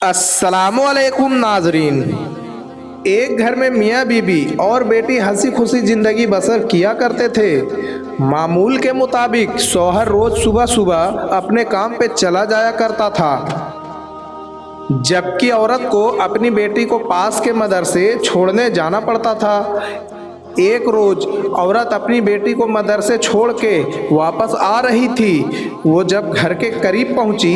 अस्सलामुअलैकुम नाजरीन। एक घर में मियाँ बीबी और बेटी हंसी खुशी ज़िंदगी बसर किया करते थे। मामूल के मुताबिक शौहर रोज़ सुबह सुबह अपने काम पे चला जाया करता था, जबकि औरत को अपनी बेटी को पास के मदरसे छोड़ने जाना पड़ता था। एक रोज़ औरत अपनी बेटी को मदरसे छोड़ के वापस आ रही थी। वो जब घर के करीब पहुंची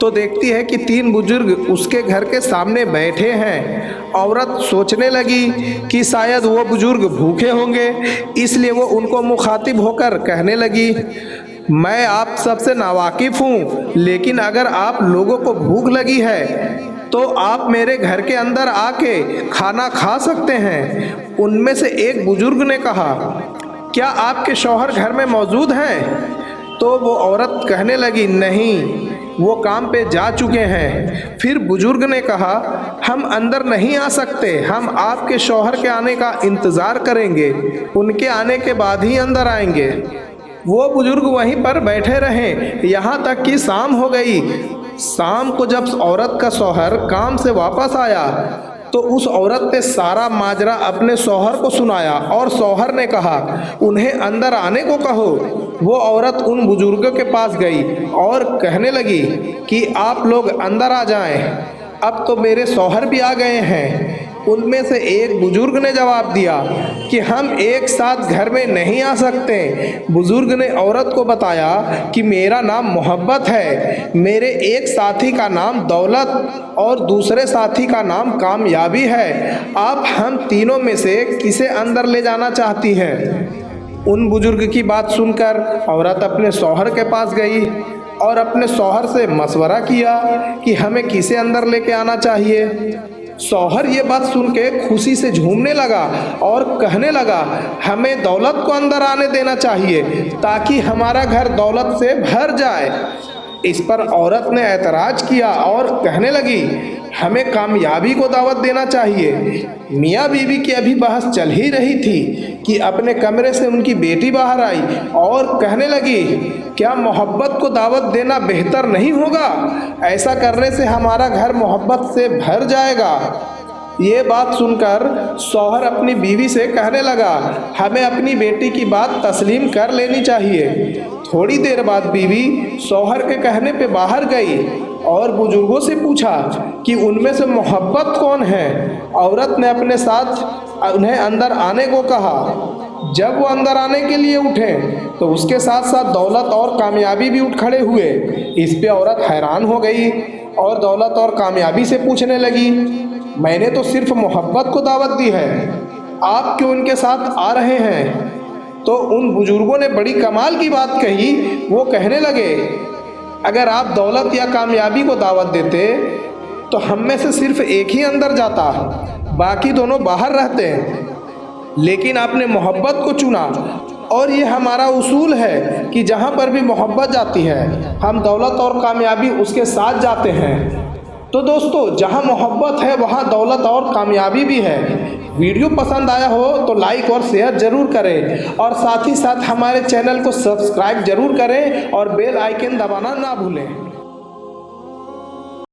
तो देखती है कि तीन बुजुर्ग उसके घर के सामने बैठे हैं। औरत सोचने लगी कि शायद वो बुजुर्ग भूखे होंगे, इसलिए वो उनको मुखातिब होकर कहने लगी, मैं आप सबसे नावाकिफ़ हूँ, लेकिन अगर आप लोगों को भूख लगी है तो आप मेरे घर के अंदर आके खाना खा सकते हैं। उनमें से एक बुजुर्ग ने कहा, क्या आपके शौहर घर में मौजूद हैं? तो वो औरत कहने लगी, नहीं, वो काम पे जा चुके हैं। फिर बुजुर्ग ने कहा, हम अंदर नहीं आ सकते, हम आपके शौहर के आने का इंतज़ार करेंगे, उनके आने के बाद ही अंदर आएंगे। वो बुजुर्ग वहीं पर बैठे रहे यहाँ तक कि शाम हो गई। शाम को जब औरत का शौहर काम से वापस आया तो उस औरत ने सारा माजरा अपने शौहर को सुनाया और शौहर ने कहा, उन्हें अंदर आने को कहो। वो औरत उन बुजुर्गों के पास गई और कहने लगी कि आप लोग अंदर आ जाएं, अब तो मेरे शौहर भी आ गए हैं। उनमें से एक बुजुर्ग ने जवाब दिया कि हम एक साथ घर में नहीं आ सकते। बुजुर्ग ने औरत को बताया कि मेरा नाम मोहब्बत है, मेरे एक साथी का नाम दौलत और दूसरे साथी का नाम कामयाबी है। आप हम तीनों में से किसे अंदर ले जाना चाहती हैं? उन बुजुर्ग की बात सुनकर औरत अपने शौहर के पास गई और अपने शौहर से मशवरा किया कि हमें किसे अंदर लेके आना चाहिए। शौहर ये बात सुन के खुशी से झूमने लगा और कहने लगा, हमें दौलत को अंदर आने देना चाहिए ताकि हमारा घर दौलत से भर जाए। इस पर औरत ने ऐतराज़ किया और कहने लगी, हमें कामयाबी को दावत देना चाहिए। मियाँ बीवी की अभी बहस चल ही रही थी कि अपने कमरे से उनकी बेटी बाहर आई और कहने लगी, क्या मोहब्बत को दावत देना बेहतर नहीं होगा? ऐसा करने से हमारा घर मोहब्बत से भर जाएगा। ये बात सुनकर शौहर अपनी बीवी से कहने लगा, हमें अपनी बेटी की बात तस्लीम कर लेनी चाहिए। थोड़ी देर बाद बीवी शौहर के कहने पे बाहर गई और बुजुर्गों से पूछा कि उनमें से मोहब्बत कौन है। औरत ने अपने साथ उन्हें अंदर आने को कहा। जब वो अंदर आने के लिए उठे तो उसके साथ साथ दौलत और कामयाबी भी उठ खड़े हुए। इस पे औरत हैरान हो गई और दौलत और कामयाबी से पूछने लगी, मैंने तो सिर्फ मोहब्बत को दावत दी है, आप क्यों उनके साथ आ रहे हैं? तो उन बुजुर्गों ने बड़ी कमाल की बात कही। वो कहने लगे, अगर आप दौलत या कामयाबी को दावत देते तो हम में से सिर्फ एक ही अंदर जाता, बाकी दोनों बाहर रहते हैं, लेकिन आपने मोहब्बत को चुना और ये हमारा उसूल है कि जहाँ पर भी मोहब्बत जाती है हम दौलत और कामयाबी उसके साथ जाते हैं। तो दोस्तों, जहाँ मोहब्बत है वहाँ दौलत और कामयाबी भी है। वीडियो पसंद आया हो तो लाइक और शेयर ज़रूर करें और साथ ही साथ हमारे चैनल को सब्सक्राइब ज़रूर करें और बेल आइकन दबाना ना भूलें।